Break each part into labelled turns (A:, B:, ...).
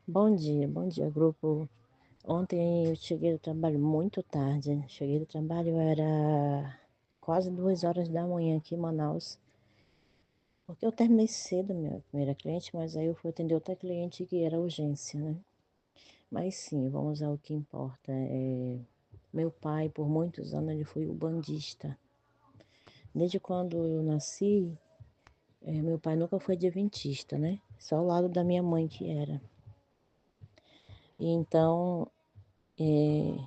A: Bom dia, grupo. Ontem eu cheguei do trabalho muito tarde. Cheguei do trabalho, era quase 2 horas da manhã aqui em Manaus. Porque eu terminei cedo, minha primeira cliente, mas aí eu fui atender outra cliente que era urgência, né? Mas sim, vamos ao que importa. Meu pai, por muitos anos, ele foi ubandista. Desde quando eu nasci, meu pai nunca foi adventista, né? Só o lado da minha mãe que era. E então, é,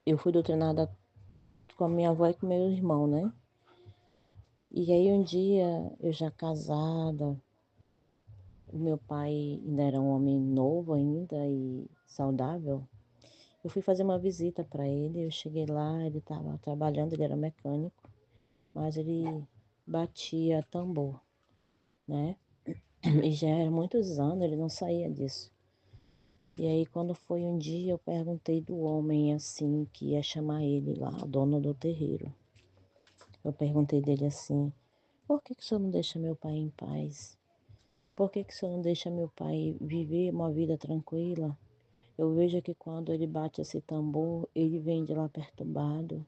A: eu fui doutrinada com a minha avó e com meu irmão, né? E aí um dia, eu já casada, o meu pai ainda era um homem novo ainda e saudável. Eu fui fazer uma visita para ele, eu cheguei lá, ele estava trabalhando, ele era mecânico, mas ele batia tambor, né? E já era muitos anos, ele não saía disso. E aí quando foi um dia, eu perguntei do homem assim, que ia chamar ele lá, o dono do terreiro. Eu perguntei dele assim: por que que o senhor não deixa meu pai em paz? Por que que o senhor não deixa meu pai viver uma vida tranquila? Eu vejo que quando ele bate esse tambor, ele vem de lá perturbado.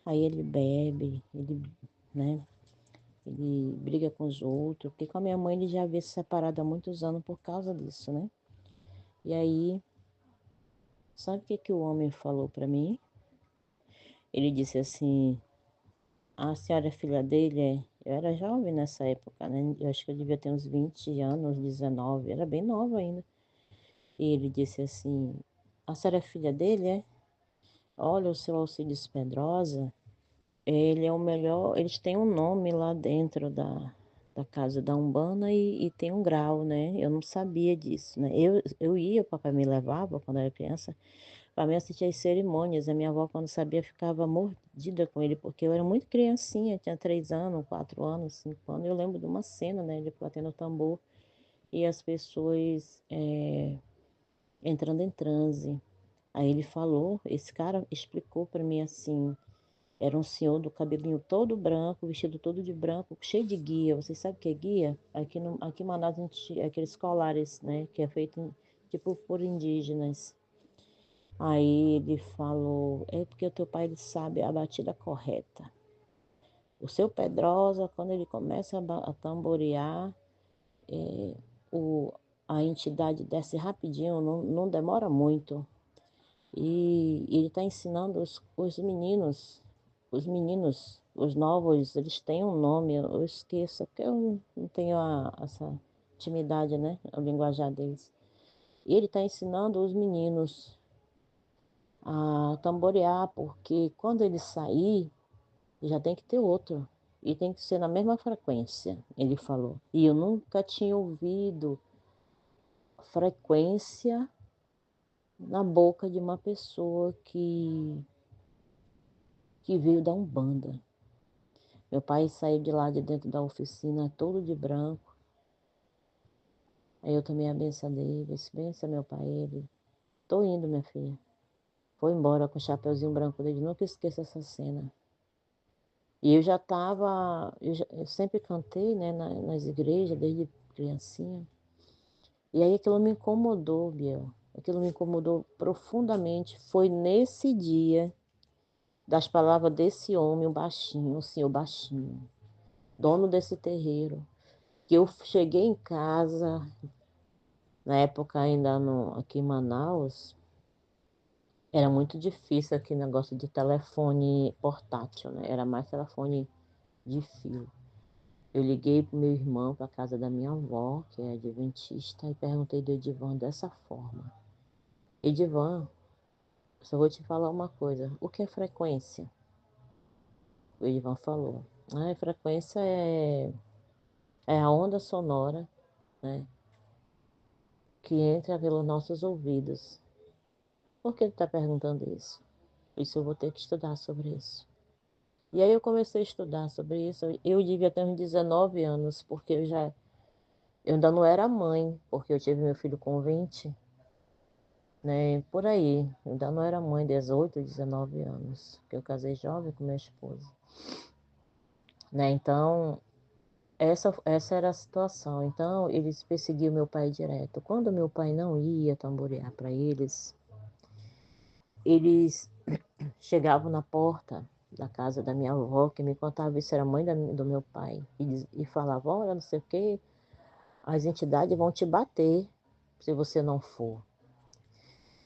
A: Aí ele bebe, né? Ele briga com os outros. Porque com a minha mãe ele já havia se separado há muitos anos por causa disso, né? E aí, sabe o que que o homem falou para mim? Ele disse assim: a senhora é filha dele? É. Eu era jovem nessa época, né? Eu acho que eu devia ter uns 20 anos, 19, era bem nova ainda. E ele disse assim: a senhora é filha dele, é? Olha, o seu Alcides Pedrosa, ele é o melhor. Eles têm um nome lá dentro da casa da Umbanda e tem um grau, né? Eu não sabia disso, né? Eu ia, o papai me levava quando eu era criança, para me assistir às cerimônias. A minha avó, quando sabia, ficava mordida com ele, porque eu era muito criancinha, tinha 3 anos, 4 anos, 5 anos. Eu lembro de uma cena, né? Ele batendo tambor e as pessoas entrando em transe. Aí ele falou, esse cara explicou para mim assim, era um senhor do cabelinho todo branco, vestido todo de branco, cheio de guia. Vocês sabem o que é guia? Aqui, no, aqui em Manaus, a gente, aqueles colares, né, que é feito tipo por indígenas. Aí ele falou, é porque o teu pai ele sabe a batida correta. O seu Pedrosa, quando ele começa a tamborear, é, o, a entidade desce rapidinho, não demora muito. E ele está ensinando os novos, eles têm um nome, eu esqueço, porque eu não tenho essa intimidade, né? O linguajar deles. E ele está ensinando os meninos a tamborear, porque quando ele sair, já tem que ter outro. E tem que ser na mesma frequência, ele falou. E eu nunca tinha ouvido frequência na boca de uma pessoa que veio da Umbanda. Meu pai saiu de lá de dentro da oficina todo de branco. Aí eu tomei a benção dele, disse, benção meu pai. Ele, tô indo, minha filha. Foi embora com o chapeuzinho branco dele, nunca esqueço essa cena. E eu já estava, eu sempre cantei, né, nas igrejas, desde criancinha. E aí aquilo me incomodou, Biel. Aquilo me incomodou profundamente. Foi nesse dia das palavras desse homem, o baixinho, o senhor baixinho, dono desse terreiro, que eu cheguei em casa, na época ainda no, aqui em Manaus, era muito difícil aquele negócio de telefone portátil, né? Era mais telefone de fio. Eu liguei pro meu irmão para casa da minha avó, que é adventista, e perguntei do Edivan dessa forma. Edivan, só vou te falar uma coisa. O que é frequência? O Edivan falou. Ah, frequência é a onda sonora, né? Que entra pelos nossos ouvidos. Por que ele está perguntando isso? Isso eu vou ter que estudar sobre isso. E aí eu comecei a estudar sobre isso. Eu devia ter uns 19 anos, porque eu ainda não era mãe, porque eu tive meu filho com 20, né? Por aí. Eu ainda não era mãe, 18, 19 anos, porque eu casei jovem com minha esposa, né? Então, Essa era a situação. Então, eles perseguiam meu pai direto. Quando meu pai não ia tamborear para eles chegavam na porta da casa da minha avó, que me contava isso, era a mãe do meu pai, e falavam, olha, não sei o quê, as entidades vão te bater se você não for.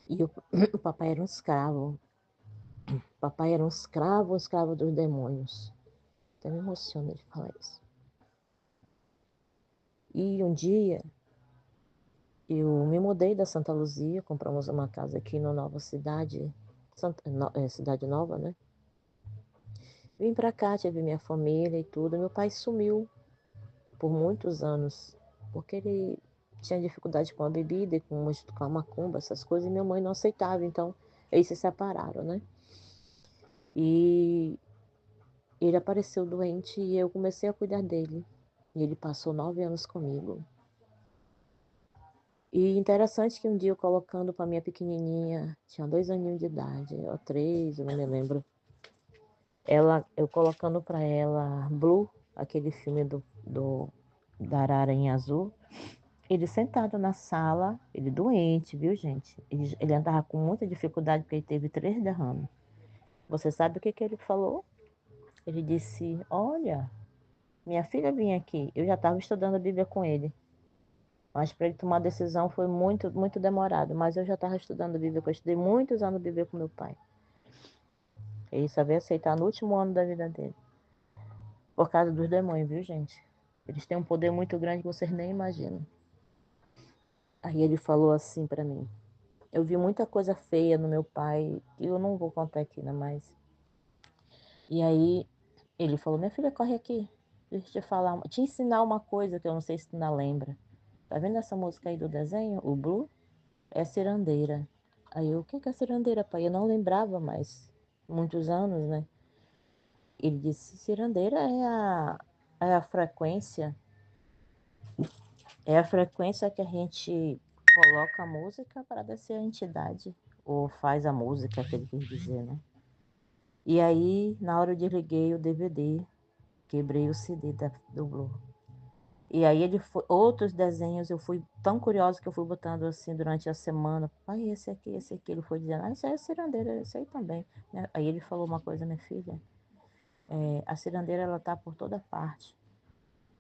A: E o papai era um escravo. O papai era um escravo dos demônios. Até me emociona de falar isso. E um dia eu me mudei da Santa Luzia, compramos uma casa aqui no Nova Cidade, Cidade Nova, né? Vim pra cá, tive minha família e tudo. Meu pai sumiu por muitos anos, porque ele tinha dificuldade com a bebida e com a macumba, essas coisas, e minha mãe não aceitava, então eles se separaram, né? E ele apareceu doente e eu comecei a cuidar dele. E ele passou 9 anos comigo. E interessante que um dia eu colocando para minha pequenininha, tinha 2 aninhos de idade, ou 3, eu não me lembro. Eu colocando para ela Blue, aquele filme da Arara em Azul. Ele sentado na sala, ele doente, viu, gente? Ele andava com muita dificuldade porque ele teve 3 derrames. Você sabe o que ele falou? Ele disse: Olha, minha filha vinha aqui. Eu já estava estudando a Bíblia com ele. Mas para ele tomar a decisão foi muito, muito demorado. Mas eu já estava estudando a Bíblia, eu estudei muitos anos a Bíblia com meu pai. Ele só veio aceitar no último ano da vida dele. Por causa dos demônios, viu, gente? Eles têm um poder muito grande que vocês nem imaginam. Aí ele falou assim para mim: Eu vi muita coisa feia no meu pai, e eu não vou contar aqui, né, mas... E aí ele falou: Minha filha, corre aqui. Deixa eu te falar, te ensinar uma coisa que eu não sei se tu ainda lembra. Tá vendo essa música aí do desenho, o Blue? É cirandeira. Aí eu: O que é cirandeira, pai? Eu não lembrava mais. Muitos anos, né? Ele disse: Cirandeira é a frequência. É a frequência que a gente coloca a música para descer a entidade. Ou faz a música, que ele quis dizer, né? E aí, na hora eu desliguei o DVD, quebrei o CD do Blue. E aí outros desenhos eu fui tão curiosa que eu fui botando assim durante a semana. Pai, esse aqui, esse aqui. Ele foi dizendo, isso aí é cirandeira, isso aí também. Aí ele falou uma coisa: Minha filha, a cirandeira ela tá por toda parte.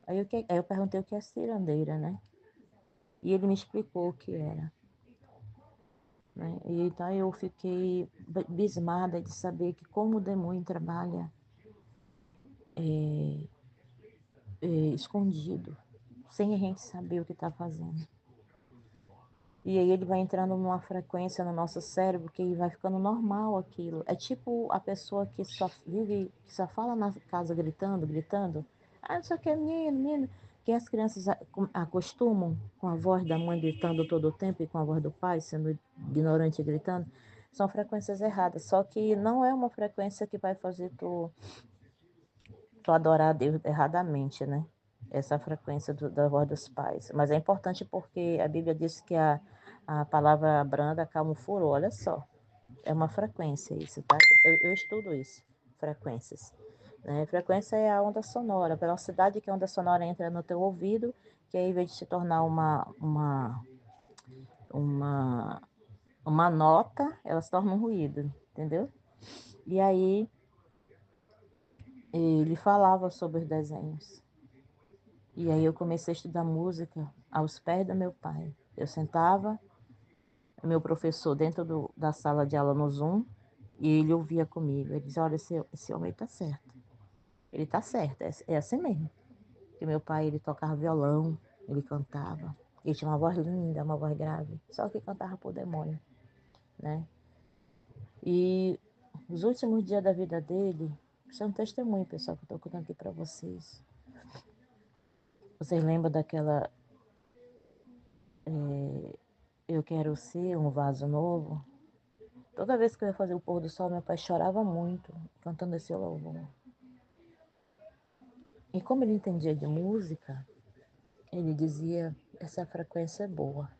A: Aí eu perguntei o que é cirandeira, né? E ele me explicou o que era. Né? E então eu fiquei bismada de saber que como o demônio trabalha é, escondido, sem a gente saber o que está fazendo. E aí ele vai entrando numa frequência no nosso cérebro que vai ficando normal aquilo. É tipo a pessoa que só vive, que só fala na casa gritando, gritando. Ah, não sei o que, menino, menino. Que as crianças acostumam com a voz da mãe gritando todo o tempo e com a voz do pai sendo ignorante e gritando. São frequências erradas. Só que não é uma frequência que vai fazer tu adorar a Deus erradamente, né? Essa frequência da voz dos pais. Mas é importante porque a Bíblia diz que a palavra branda acalma o furor. Olha só, é uma frequência isso, tá? Eu estudo isso, frequências. Né? Frequência é a onda sonora, a velocidade que a onda sonora entra no teu ouvido, que aí, ao invés de se tornar uma, uma nota, ela se torna um ruído, entendeu? E aí ele falava sobre os desenhos. E aí eu comecei a estudar música aos pés do meu pai. Eu sentava, meu professor dentro da sala de aula no Zoom, e ele ouvia comigo. Ele dizia: Olha, esse homem está certo. Ele está certo, é assim mesmo. Porque meu pai, ele tocava violão, ele cantava. Ele tinha uma voz linda, uma voz grave, só que cantava por demônio, né? E os últimos dias da vida dele, isso é um testemunho, pessoal, que eu estou contando aqui para vocês. Vocês lembram daquela Eu Quero Ser um Vaso Novo? Toda vez que eu ia fazer o pôr do sol, meu pai chorava muito, cantando esse louvor. E como ele entendia de música, ele dizia: essa frequência é boa.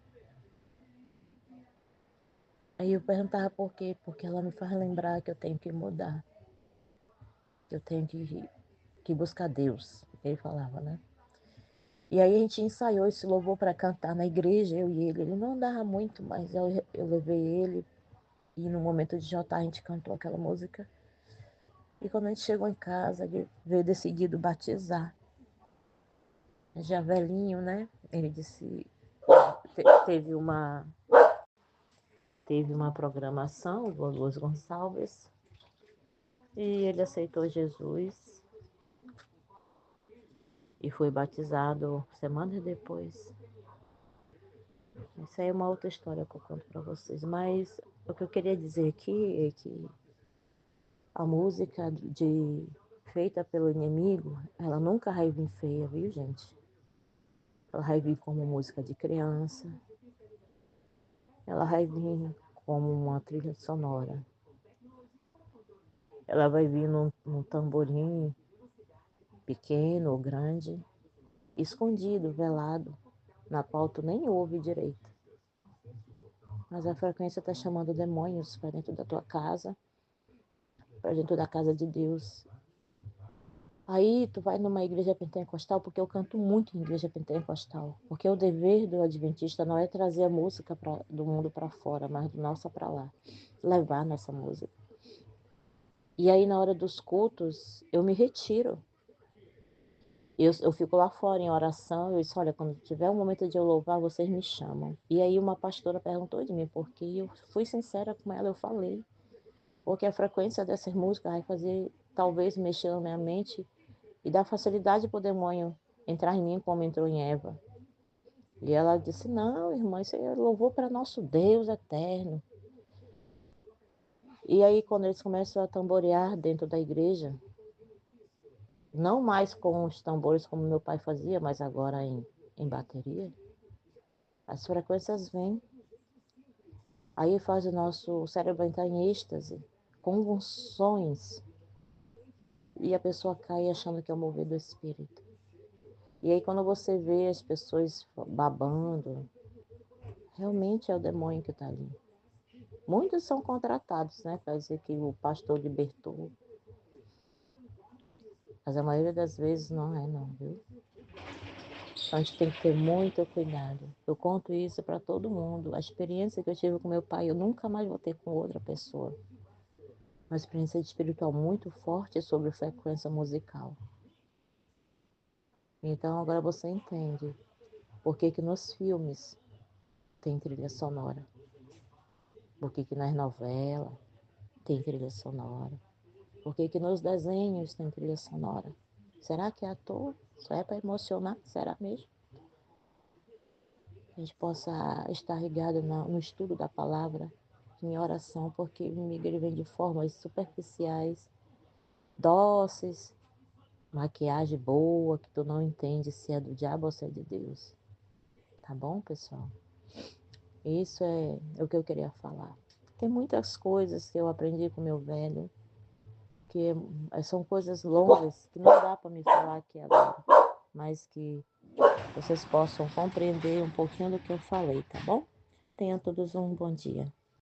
A: Aí eu perguntava por quê? Porque ela me faz lembrar que eu tenho que mudar, que eu tenho que buscar Deus, ele falava, né? E aí a gente ensaiou esse louvor para cantar na igreja, eu e ele. Ele não andava muito, mas eu levei ele. E no momento de jantar a gente cantou aquela música. E quando a gente chegou em casa, ele veio decidido batizar. Já velhinho, né? Ele disse, teve uma programação do Luiz Gonçalves e ele aceitou Jesus e foi batizado semanas depois. Isso aí é uma outra história que eu conto para vocês. Mas o que eu queria dizer aqui é que a música feita pelo inimigo, ela nunca vai vir feia, viu, gente? Ela vai vir como música de criança, ela vai vir como uma trilha sonora, ela vai vir num tamborim pequeno ou grande, escondido, velado, na qual tu nem ouve direito. Mas a frequência está chamando demônios para dentro da tua casa, para dentro da casa de Deus. Aí tu vai numa igreja pentecostal, porque eu canto muito em igreja pentecostal, porque o dever do adventista não é trazer a música do mundo para fora, mas do nosso para lá, levar nossa música. E aí na hora dos cultos, eu me retiro. Eu fico lá fora em oração, eu disse, olha, quando tiver um momento de eu louvar, vocês me chamam. E aí uma pastora perguntou de mim, porque eu fui sincera com ela, eu falei, porque a frequência dessas músicas vai fazer, talvez, mexer na minha mente e dar facilidade para o demônio entrar em mim como entrou em Eva. E ela disse, não, irmã, isso é louvor para nosso Deus eterno. E aí quando eles começam a tamborear dentro da igreja, não mais com os tambores como meu pai fazia, mas agora em bateria, as frequências vêm. Aí faz o nosso cérebro entrar em êxtase, convulsões, e a pessoa cai achando que é o mover do espírito. E aí quando você vê as pessoas babando, realmente é o demônio que está ali. Muitos são contratados, né, para dizer que o pastor libertou. Mas a maioria das vezes não é não, viu? Então a gente tem que ter muito cuidado. Eu conto isso para todo mundo. A experiência que eu tive com meu pai, eu nunca mais vou ter com outra pessoa. Uma experiência espiritual muito forte sobre frequência musical. Então agora você entende por que nos filmes tem trilha sonora. Por que nas novelas tem trilha sonora. Por que nos desenhos tem trilha sonora. Será que é à toa? Só é para emocionar? Será mesmo? A gente possa estar ligado no estudo da palavra, em oração, porque o inimigo ele vem de formas superficiais, doces, maquiagem boa, que tu não entende se é do diabo ou se é de Deus. Tá bom, pessoal? Isso é o que eu queria falar. Tem muitas coisas que eu aprendi com meu velho, que são coisas longas, que não dá para me falar aqui agora, mas que vocês possam compreender um pouquinho do que eu falei, tá bom? Tenham todos um bom dia.